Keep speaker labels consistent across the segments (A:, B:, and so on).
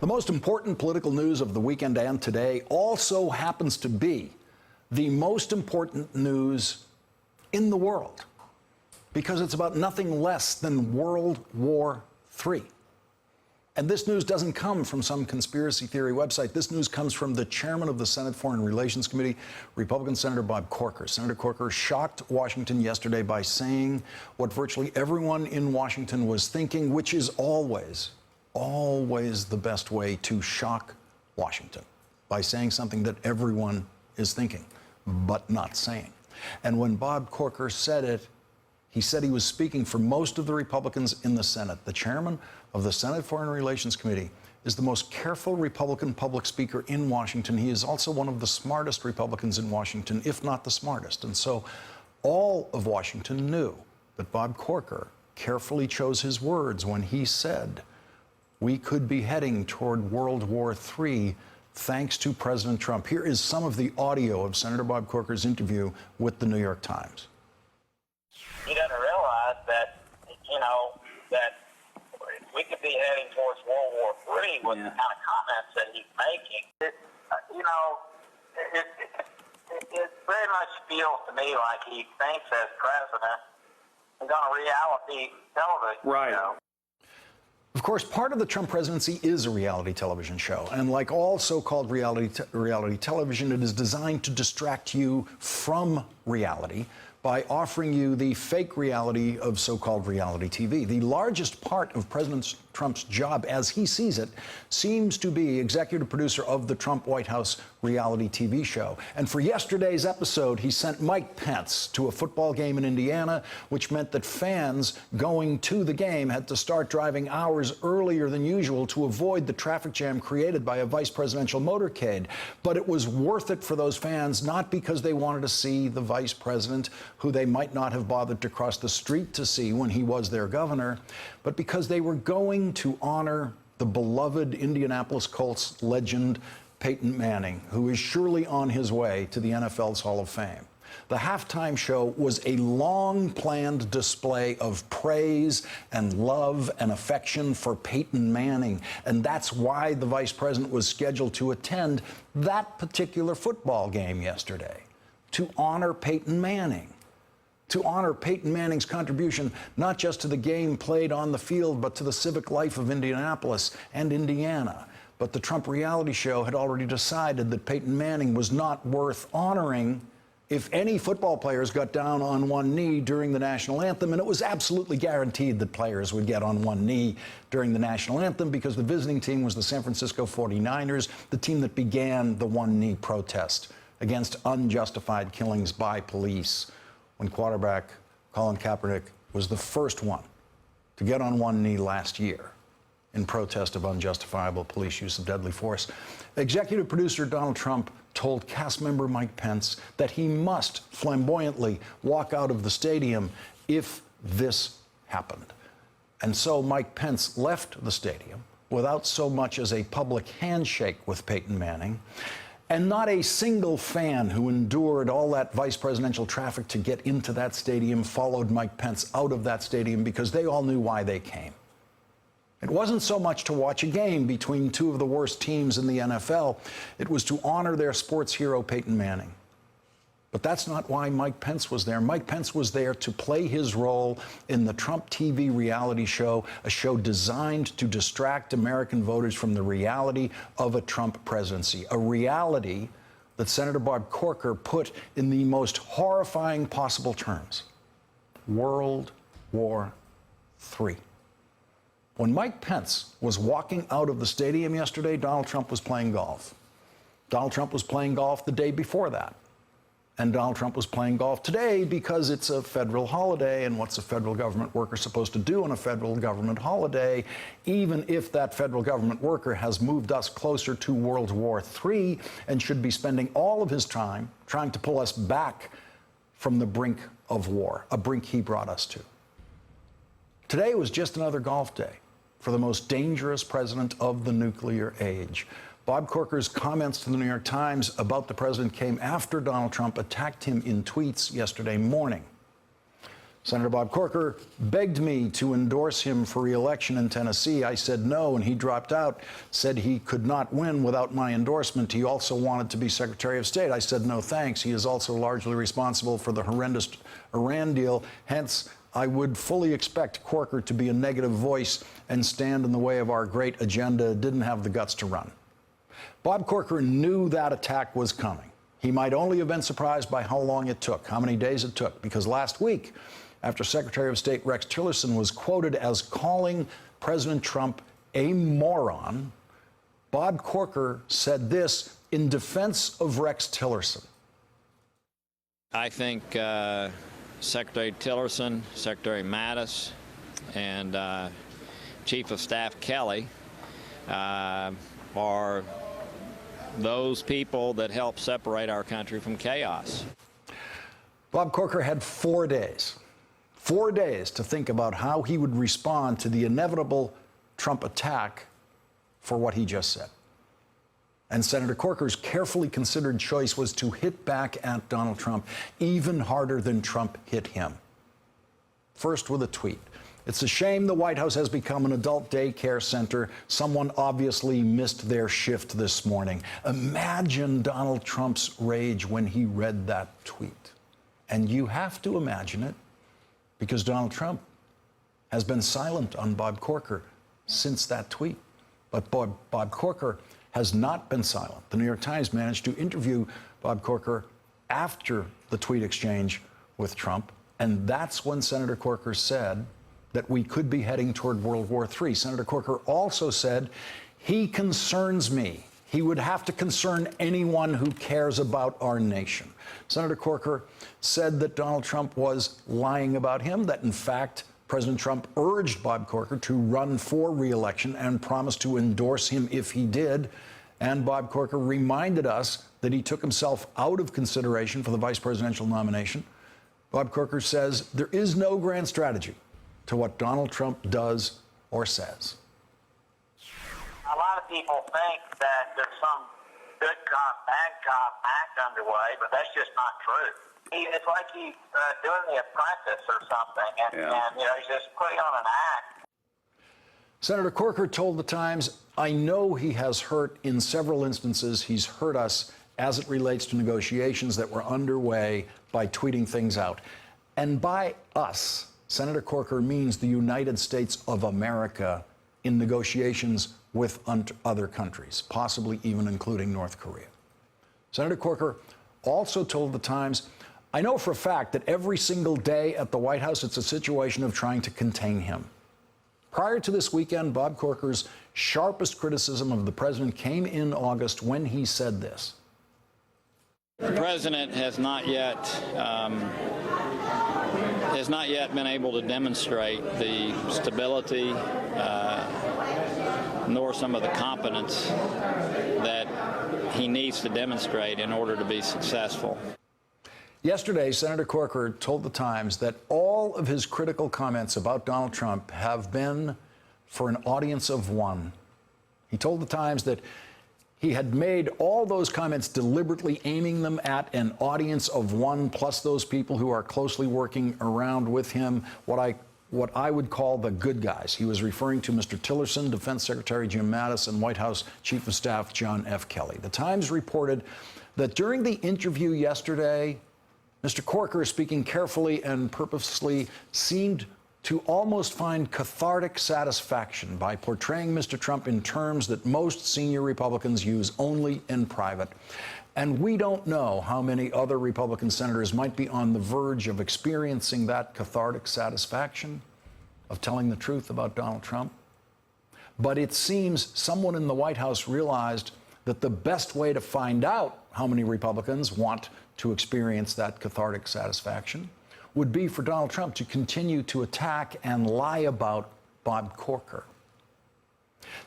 A: The most important political news of the weekend and today also happens to be the most important news in the world because it's about nothing less than World War III. And this news doesn't come from some conspiracy theory website. This news comes from the chairman of the Senate Foreign Relations Committee, Republican Senator Bob Corker. Senator Corker shocked Washington yesterday by saying what virtually everyone in Washington was thinking, which is always the best way to shock Washington, by saying something that everyone is thinking, but not saying. And when Bob Corker said it, he said he was speaking for most of the Republicans in the Senate. The chairman of the Senate Foreign Relations Committee is the most careful Republican public speaker in Washington. He is also one of the smartest Republicans in Washington, if not the smartest. And so all of Washington knew that Bob Corker carefully chose his words when he said, we could be heading toward World War III thanks to President Trump. Here is some of the audio of Senator Bob Corker's interview with the New York Times.
B: He doesn't realize that, that we could be heading towards World War III with the kind of comments that he's making. It very much feels to me like he thinks as president he's on reality television.
C: Right.
A: Of course, part of the Trump presidency is a reality television show. And like all so-called reality television, it is designed to distract you from reality by offering you the fake reality of so-called reality TV. The largest part of President Trump's job, as he sees it, seems to be executive producer of the Trump White House reality TV show. And for yesterday's episode, he sent Mike Pence to a football game in Indiana, which meant that fans going to the game had to start driving hours earlier than usual to avoid the traffic jam created by a vice presidential motorcade. But it was worth it for those fans, not because they wanted to see the vice president, who they might not have bothered to cross the street to see when he was their governor, but because they were going to honor the beloved Indianapolis Colts legend Peyton Manning, who is surely on his way to the NFL's Hall of Fame. The halftime show was a long-planned display of praise and love and affection for Peyton Manning, and that's why the vice president was scheduled to attend that particular football game yesterday, to honor Peyton Manning. To honor Peyton Manning's contribution not just to the game played on the field, but to the civic life of Indianapolis and Indiana. But the Trump reality show had already decided that Peyton Manning was not worth honoring if any football players got down on one knee during the national anthem. And it was absolutely guaranteed that players would get on one knee during the national anthem because the visiting team was the San Francisco 49ers, the team that began the one-knee protest against unjustified killings by police, when quarterback Colin Kaepernick was the first one to get on one knee last year in protest of unjustifiable police use of deadly force. Executive producer Donald Trump told cast member Mike Pence that he must flamboyantly walk out of the stadium if this happened. And so Mike Pence left the stadium without so much as a public handshake with Peyton Manning. And not a single fan who endured all that vice presidential traffic to get into that stadium followed Mike Pence out of that stadium because they all knew why they came. It wasn't so much to watch a game between two of the worst teams in the NFL. It was to honor their sports hero, Peyton Manning. But that's not why Mike Pence was there. Mike Pence was there to play his role in the Trump TV reality show, a show designed to distract American voters from the reality of a Trump presidency, a reality that Senator Bob Corker put in the most horrifying possible terms: World War III. When Mike Pence was walking out of the stadium yesterday, Donald Trump was playing golf. Donald Trump was playing golf the day before that. And Donald Trump was playing golf today because it's a federal holiday, and what's a federal government worker supposed to do on a federal government holiday, even if that federal government worker has moved us closer to World War III and should be spending all of his time trying to pull us back from the brink of war, a brink he brought us to. Today was just another golf day for the most dangerous president of the nuclear age. Bob Corker's comments to the New York Times about the president came after Donald Trump attacked him in tweets yesterday morning. Senator Bob Corker begged me to endorse him for re-election in Tennessee. I said no, and he dropped out, said he could not win without my endorsement. He also wanted to be Secretary of State. I said no thanks. He is also largely responsible for the horrendous Iran deal. Hence, I would fully expect Corker to be a negative voice and stand in the way of our great agenda. Didn't have the guts to run. Bob Corker knew that attack was coming. He might only have been surprised by how long it took, how many days it took, because last week, after Secretary of State Rex Tillerson was quoted as calling President Trump a moron, Bob Corker said this in defense of Rex Tillerson.
C: I think Secretary Tillerson, Secretary Mattis, and Chief of Staff Kelly are those people that help separate our country from chaos.
A: Bob Corker had 4 days. 4 days to think about how he would respond to the inevitable Trump attack for what he just said. And Senator Corker's carefully considered choice was to hit back at Donald Trump even harder than Trump hit him. First with a tweet. It's a shame the White House has become an adult daycare center. Someone obviously missed their shift this morning. Imagine Donald Trump's rage when he read that tweet. And you have to imagine it, because Donald Trump has been silent on Bob Corker since that tweet. But Bob Corker has not been silent. The New York Times managed to interview Bob Corker after the tweet exchange with Trump, and that's when Senator Corker said that we could be heading toward World War III. Senator Corker also said, he concerns me. He would have to concern anyone who cares about our nation. Senator Corker said that Donald Trump was lying about him, that in fact, President Trump urged Bob Corker to run for re-election and promised to endorse him if he did. And Bob Corker reminded us that he took himself out of consideration for the vice presidential nomination. Bob Corker says there is no grand strategy to what Donald Trump does or says.
B: A lot of people think that there's some good cop, bad cop act underway, but that's just not true. It's like he's doing The Apprentice or something, and he's just putting on an act.
A: Senator Corker told the Times, I know he has hurt in several instances. He's hurt us as it relates to negotiations that were underway by tweeting things out. And by us, Senator Corker means the United States of America in negotiations with other countries, possibly even including North Korea. Senator Corker also told the Times, I know for a fact that every single day at the White House, it's a situation of trying to contain him. Prior to this weekend, Bob Corker's sharpest criticism of the president came in August when he said this.
C: The president has not yet been able to demonstrate the stability nor some of the competence that he needs to demonstrate in order to be successful.
A: Yesterday, Senator Corker told the Times that all of his critical comments about Donald Trump have been for an audience of one. He told the Times that he had made all those comments deliberately aiming them at an audience of one, plus those people who are closely working around with him, what I would call the good guys. He was referring to Mr. Tillerson, Defense Secretary Jim Mattis, and White House Chief of Staff John F. Kelly. The Times reported that during the interview yesterday, Mr. Corker, speaking carefully and purposely, seemed to almost find cathartic satisfaction by portraying Mr. Trump in terms that most senior Republicans use only in private. And we don't know how many other Republican senators might be on the verge of experiencing that cathartic satisfaction of telling the truth about Donald Trump. But it seems someone in the White House realized that the best way to find out how many Republicans want to experience that cathartic satisfaction would be for Donald Trump to continue to attack and lie about Bob Corker.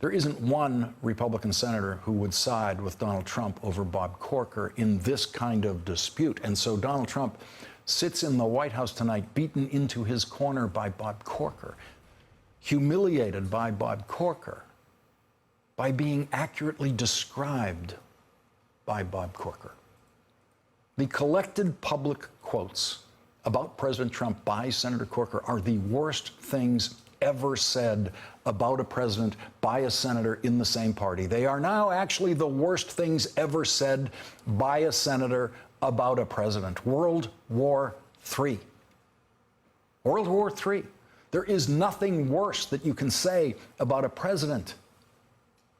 A: There isn't one Republican senator who would side with Donald Trump over Bob Corker in this kind of dispute. And so Donald Trump sits in the White House tonight, beaten into his corner by Bob Corker, humiliated by Bob Corker, by being accurately described by Bob Corker. The collected public quotes about President Trump by Senator Corker are the worst things ever said about a president by a senator in the same party. They are now actually the worst things ever said by a senator about a president. World War III. World War III. There is nothing worse that you can say about a president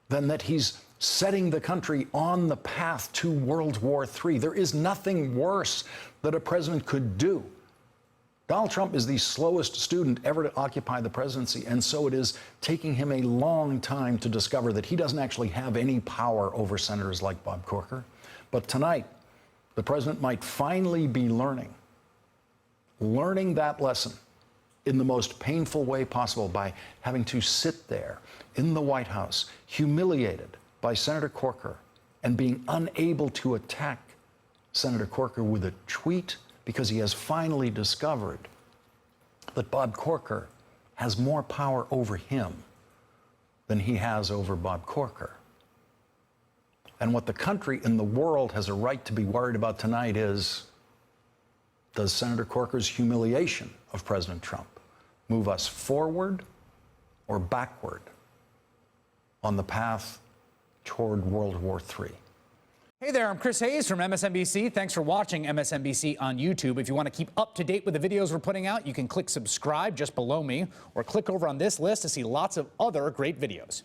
A: than that he's setting the country on the path to World War III. There is nothing worse that a president could do. Donald Trump is the slowest student ever to occupy the presidency, and so it is taking him a long time to discover that he doesn't actually have any power over senators like Bob Corker. But tonight, the president might finally be learning that lesson in the most painful way possible by having to sit there in the White House, humiliated by Senator Corker, and being unable to attack Senator Corker with a tweet because he has finally discovered that Bob Corker has more power over him than he has over Bob Corker. And what the country and the world has a right to be worried about tonight is, does Senator Corker's humiliation of President Trump move us forward or backward on the path toward World War III?
D: Hey there, I'm Chris Hayes from MSNBC. Thanks for watching MSNBC on YouTube. If you want to keep up to date with the videos we're putting out, you can click subscribe just below me or click over on this list to see lots of other great videos.